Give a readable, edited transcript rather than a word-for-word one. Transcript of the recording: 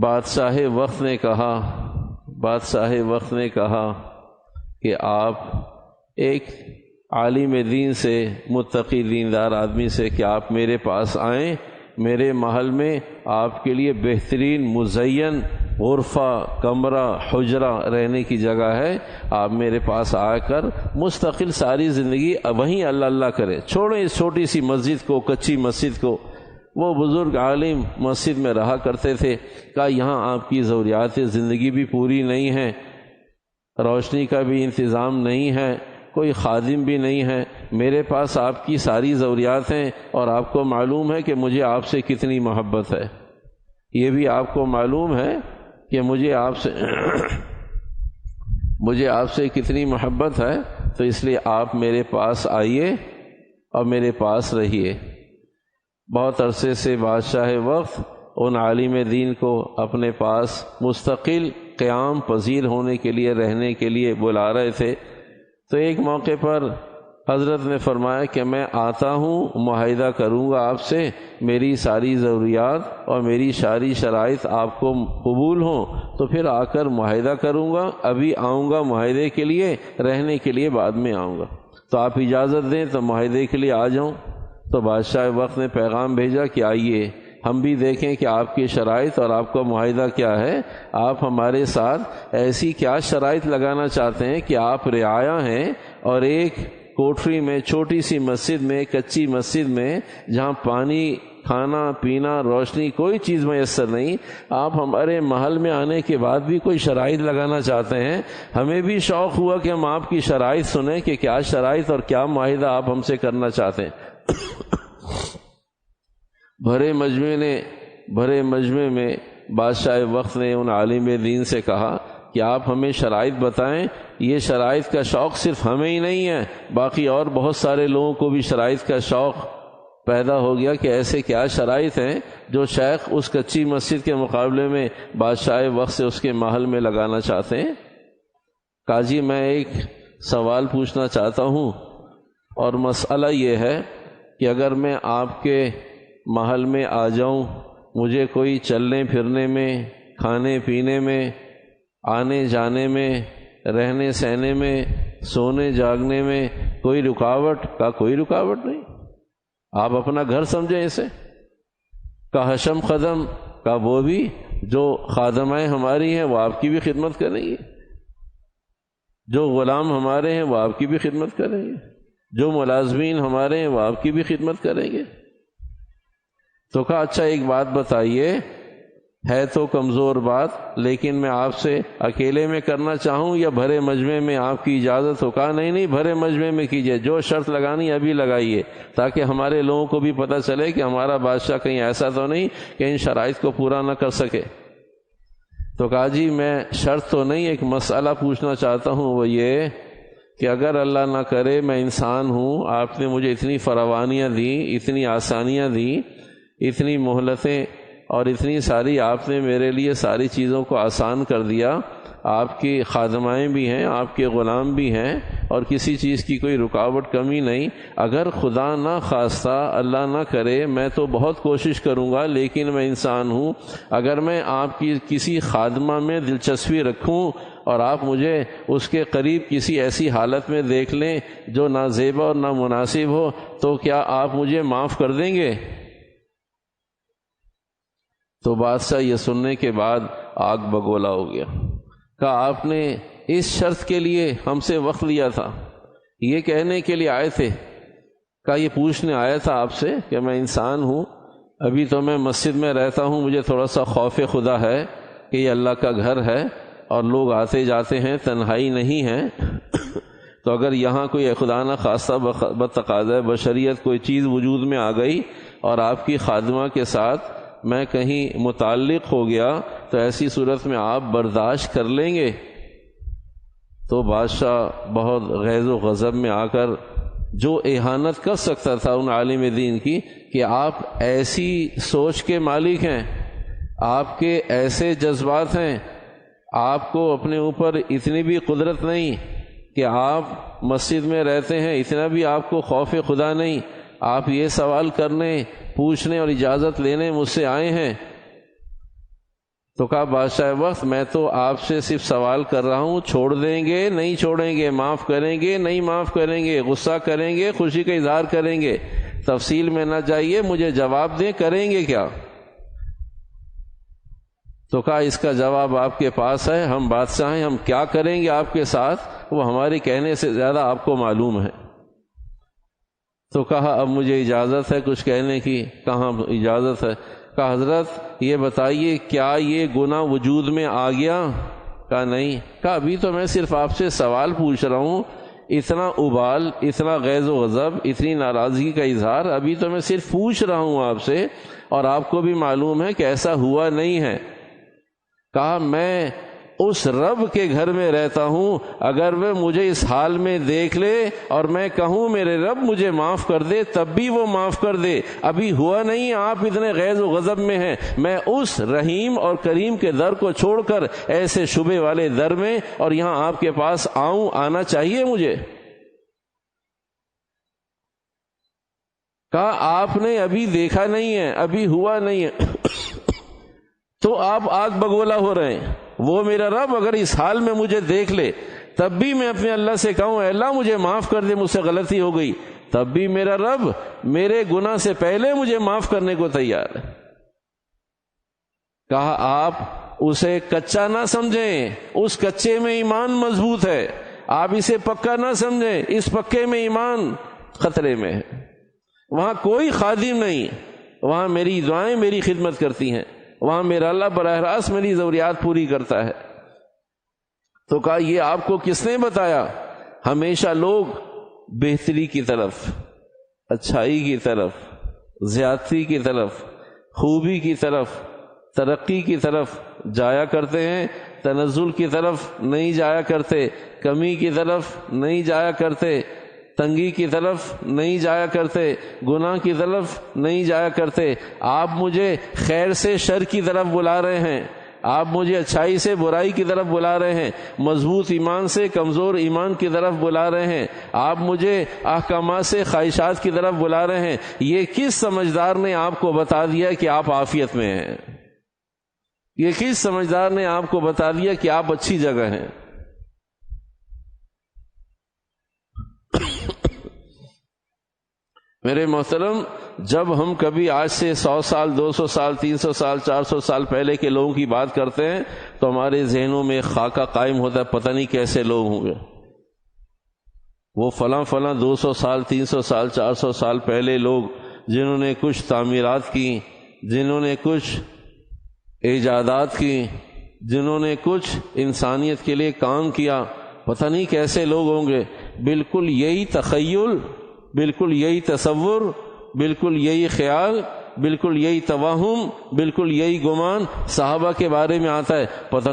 بادشاہ وقت نے کہا کہ آپ ایک عالم دین سے، متقی دیندار آدمی سے کہ آپ میرے پاس آئیں، میرے محل میں آپ کے لیے بہترین مزین غرفہ، کمرہ، حجرہ رہنے کی جگہ ہے، آپ میرے پاس آ کر مستقل ساری زندگی وہیں اللہ اللہ کریں، چھوڑیں اس چھوٹی سی مسجد کو، کچی مسجد کو۔ وہ بزرگ عالم مسجد میں رہا کرتے تھے، کہا یہاں آپ کی ضروریات زندگی بھی پوری نہیں ہیں، روشنی کا بھی انتظام نہیں ہے، کوئی خادم بھی نہیں ہے، میرے پاس آپ کی ساری ضروریات ہیں، اور آپ کو معلوم ہے کہ مجھے آپ سے کتنی محبت ہے، یہ بھی آپ کو معلوم ہے کہ مجھے آپ سے کتنی محبت ہے، تو اس لیے آپ میرے پاس آئیے اور میرے پاس رہیے۔ بہت عرصے سے بادشاہ وقت ان عالم دین کو اپنے پاس مستقل قیام پذیر ہونے کے لیے، رہنے کے لیے بلا رہے تھے۔ تو ایک موقع پر حضرت نے فرمایا کہ میں آتا ہوں، معاہدہ کروں گا آپ سے، میری ساری ضروریات اور میری ساری شرائط آپ کو قبول ہوں تو پھر آ کر معاہدہ کروں گا، ابھی آؤں گا معاہدے کے لیے، رہنے کے لیے بعد میں آؤں گا، تو آپ اجازت دیں تو معاہدے کے لیے آ جاؤں۔ تو بادشاہ وقت نے پیغام بھیجا کہ آئیے، ہم بھی دیکھیں کہ آپ کی شرائط اور آپ کا معاہدہ کیا ہے، آپ ہمارے ساتھ ایسی کیا شرائط لگانا چاہتے ہیں کہ آپ رعایا ہیں اور ایک کوٹری میں، چھوٹی سی مسجد میں، کچی مسجد میں، جہاں پانی، کھانا پینا، روشنی کوئی چیز میسر نہیں، آپ ہمارے محل میں آنے کے بعد بھی کوئی شرائط لگانا چاہتے ہیں۔ ہمیں بھی شوق ہوا کہ ہم آپ کی شرائط سنیں کہ کیا شرائط اور کیا معاہدہ آپ ہم سے کرنا چاہتے ہیں۔ بھرے مجمع میں بادشاہ وقت نے ان عالم دین سے کہا کہ آپ ہمیں شرائط بتائیں، یہ شرائط کا شوق صرف ہمیں ہی نہیں ہے، باقی اور بہت سارے لوگوں کو بھی شرائط کا شوق پیدا ہو گیا کہ ایسے کیا شرائط ہیں جو شیخ اس کچی مسجد کے مقابلے میں بادشاہ وقت سے اس کے محل میں لگانا چاہتے ہیں۔ کہا جی میں ایک سوال پوچھنا چاہتا ہوں، اور مسئلہ یہ ہے کہ اگر میں آپ کے محل میں آ جاؤں، مجھے کوئی چلنے پھرنے میں، کھانے پینے میں، آنے جانے میں، رہنے سہنے میں، سونے جاگنے میں کوئی رکاوٹ؟ کا کوئی رکاوٹ نہیں، آپ اپنا گھر سمجھیں اسے۔ کا حشم قدم کا وہ بھی جو خادمائیں ہماری ہیں وہ آپ کی بھی خدمت کریں گے، جو غلام ہمارے ہیں وہ آپ کی بھی خدمت کریں گے، جو ملازمین ہمارے ہیں وہ آپ کی بھی خدمت کریں گے۔ تو کہا اچھا ایک بات بتائیے، ہے تو کمزور بات لیکن میں آپ سے اکیلے میں کرنا چاہوں یا بھرے مجمع میں آپ کی اجازت ہو؟ کہا نہیں بھرے مجمع میں کیجئے، جو شرط لگانی ابھی لگائیے، تاکہ ہمارے لوگوں کو بھی پتہ چلے کہ ہمارا بادشاہ کہیں ایسا تو نہیں کہ ان شرائط کو پورا نہ کر سکے۔ تو کہا جی میں شرط تو نہیں، ایک مسئلہ پوچھنا چاہتا ہوں، وہ یہ کہ اگر اللہ نہ کرے میں انسان ہوں، آپ نے مجھے اتنی فراوانیاں دیں، اتنی آسانیاں دیں، اتنی مہلتیں اور اتنی ساری آپ نے میرے لیے ساری چیزوں کو آسان کر دیا، آپ کی خادمائیں بھی ہیں، آپ کے غلام بھی ہیں، اور کسی چیز کی کوئی رکاوٹ کمی نہیں، اگر خدا نہ خواستہ، اللہ نہ کرے، میں تو بہت کوشش کروں گا لیکن میں انسان ہوں، اگر میں آپ کی کسی خادمہ میں دلچسپی رکھوں اور آپ مجھے اس کے قریب کسی ایسی حالت میں دیکھ لیں جو نہ زیبا اور نہ مناسب ہو، تو کیا آپ مجھے معاف کر دیں گے؟ تو بادشاہ یہ سننے کے بعد آگ بگولا ہو گیا، کہا آپ نے اس شرط کے لیے ہم سے وقت لیا تھا، یہ کہنے کے لیے آئے تھے؟ کہا یہ پوچھنے آیا تھا آپ سے کہ میں انسان ہوں، ابھی تو میں مسجد میں رہتا ہوں، مجھے تھوڑا سا خوف خدا ہے کہ یہ اللہ کا گھر ہے اور لوگ آتے جاتے ہیں، تنہائی نہیں ہے، تو اگر یہاں کوئی خدا نہ خواستہ بتقاضۂ بشریت کوئی چیز وجود میں آ گئی اور آپ کی خادمہ کے ساتھ میں کہیں متعلق ہو گیا تو ایسی صورت میں آپ برداشت کر لیں گے؟ تو بادشاہ بہت غیظ و غضب میں آ کر، جو اہانت کر سکتا تھا ان عالم دین کی کہ آپ ایسی سوچ کے مالک ہیں، آپ کے ایسے جذبات ہیں، آپ کو اپنے اوپر اتنی بھی قدرت نہیں کہ آپ مسجد میں رہتے ہیں، اتنا بھی آپ کو خوف خدا نہیں، آپ یہ سوال کرنے، پوچھنے اور اجازت لینے مجھ سے آئے ہیں؟ تو کہا بادشاہ وقت میں تو آپ سے صرف سوال کر رہا ہوں، چھوڑ دیں گے نہیں چھوڑیں گے، معاف کریں گے نہیں معاف کریں گے، غصہ کریں گے خوشی کا اظہار کریں گے، تفصیل میں نہ جائیے، مجھے جواب دیں کریں گے کیا؟ تو کہا اس کا جواب آپ کے پاس ہے، ہم بادشاہ ہیں، ہم کیا کریں گے آپ کے ساتھ وہ ہمارے کہنے سے زیادہ آپ کو معلوم ہے۔ تو کہا اب مجھے اجازت ہے کچھ کہنے کی؟ کہاں اجازت ہے؟ کہا حضرت یہ بتائیے کیا یہ گناہ وجود میں آ گیا؟ کہا نہیں۔ کہا ابھی تو میں صرف آپ سے سوال پوچھ رہا ہوں، اتنا ابال، اتنا غیظ و غضب، اتنی ناراضگی کا اظہار، ابھی تو میں صرف پوچھ رہا ہوں آپ سے، اور آپ کو بھی معلوم ہے کہ ایسا ہوا نہیں ہے۔ کہا میں اس رب کے گھر میں رہتا ہوں، اگر وہ مجھے اس حال میں دیکھ لے اور میں کہوں میرے رب مجھے معاف کر دے تب بھی وہ معاف کر دے، ابھی ہوا نہیں، آپ اتنے غیظ و غضب میں ہیں، میں اس رحیم اور کریم کے در کو چھوڑ کر ایسے شبے والے در میں اور یہاں آپ کے پاس آنا چاہیے مجھے؟ کہا آپ نے ابھی دیکھا نہیں ہے، ابھی ہوا نہیں ہے تو آپ آگ بگولا ہو رہے ہیں۔ وہ میرا رب اگر اس حال میں مجھے دیکھ لے تب بھی میں اپنے اللہ سے کہوں اے اللہ مجھے معاف کر دے، مجھ سے غلطی ہو گئی، تب بھی میرا رب میرے گناہ سے پہلے مجھے معاف کرنے کو تیار ہے۔ کہا آپ اسے کچا نہ سمجھیں، اس کچے میں ایمان مضبوط ہے، آپ اسے پکا نہ سمجھیں، اس پکے میں ایمان خطرے میں ہے۔ وہاں کوئی خادم نہیں، وہاں میری دعائیں میری خدمت کرتی ہیں، وہاں میرا اللہ براہ راست میری ضروریات پوری کرتا ہے۔ تو کہا یہ آپ کو کس نے بتایا؟ ہمیشہ لوگ بہتری کی طرف، اچھائی کی طرف، زیادتی کی طرف، خوبی کی طرف، ترقی کی طرف جایا کرتے ہیں، تنزل کی طرف نہیں جایا کرتے، کمی کی طرف نہیں جایا کرتے، تنگی کی طرف نہیں جایا کرتے، گناہ کی طرف نہیں جایا کرتے۔ آپ مجھے خیر سے شر کی طرف بلا رہے ہیں، آپ مجھے اچھائی سے برائی کی طرف بلا رہے ہیں، مضبوط ایمان سے کمزور ایمان کی طرف بلا رہے ہیں، آپ مجھے احکامات سے خواہشات کی طرف بلا رہے ہیں۔ یہ کس سمجھدار نے آپ کو بتا دیا کہ آپ عافیت میں ہیں؟ یہ کس سمجھدار نے آپ کو بتا دیا کہ آپ اچھی جگہ ہیں؟ میرے محترم، جب ہم کبھی آج سے 100 سال 200 سال 300 سال 400 سال پہلے کے لوگوں کی بات کرتے ہیں تو ہمارے ذہنوں میں خاکہ قائم ہوتا ہے پتہ نہیں کیسے لوگ ہوں گے، وہ فلاں 200 سال 300 سال 400 سال پہلے لوگ جنہوں نے کچھ تعمیرات کی، جنہوں نے کچھ ایجادات کی، جنہوں نے کچھ انسانیت کے لیے کام کیا، پتہ نہیں کیسے لوگ ہوں گے۔ بالکل یہی تخیل، بالکل یہی تصور، بالکل یہی خیال، بالکل یہی توہم، بالکل یہی گمان صحابہ کے بارے میں آتا ہے۔ پتہ